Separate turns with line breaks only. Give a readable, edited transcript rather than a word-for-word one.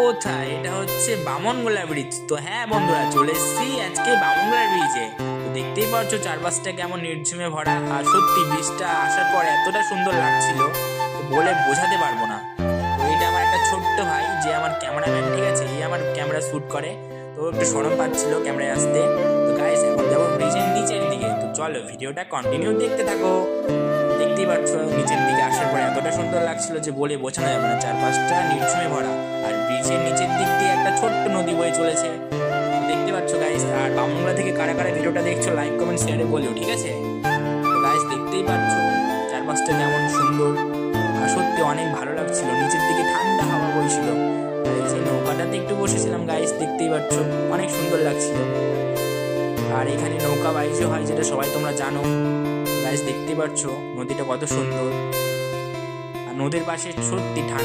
কোথায়? এটা হচ্ছে বামনগোলা ব্রিজ। তো হ্যাঁ বন্ধুরা, চলে এসেছি আজকে বামনগোলা ব্রিজে। তো দেখতেই পাচ্ছ চারপাশটা কেমন নির্ঝুমে ভরা, আর সত্যি ব্রিজটা আসার পর এতটা সুন্দর লাগছিল তো বলে বোঝাতে পারবো না। তো এটা আমার একটা ছোট্ট ভাই, যে আমার ক্যামেরাম্যান, ঠিক আছে, এই আমার ক্যামেরা শ্যুট করে, তো একটু শরম পাচ্ছিল ক্যামেরায় আসতে। তো গাইস এখন যাবো ব্রিজের নিচের দিকে, তো চলো ভিডিওটা কন্টিনিউ দেখতে থাকো। দেখতেই পাচ্ছ নিচের দিকে আসার পর এতটা সুন্দর লাগছিল যে বলে বোঝানো যাবে না, চারপাশটা নির্ঝুমে ভরা, আর ব্রিজের নিচের দিক দিয়ে একটা ছোট্ট নদী বয়ে চলেছে। দেখতে পাচ্ছ গাইস, আর বামনগোলা থেকে কারা কারা ভিডিওটা দেখছো লাইক কমেন্ট শেয়ারে বলিও, ঠিক আছে? তো গাইস দেখতেই পাচ্ছ চারপাশটা কেমন সুন্দর, আর সত্যি অনেক ভালো লাগছিল, নিচের দিকে ঠান্ডা হাওয়া বইছিল। আর এই যে নৌকাটাতে একটু বসেছিলাম গাইস, দেখতেই পাচ্ছ অনেক সুন্দর লাগছিল। আর এখানে নৌকা বাইচও হয়, যেটা সবাই তোমরা জানো। গাইস দেখতে পাচ্ছ নদীটা কত সুন্দর, আর নদীর পাশে সত্যি ঠান্ডা।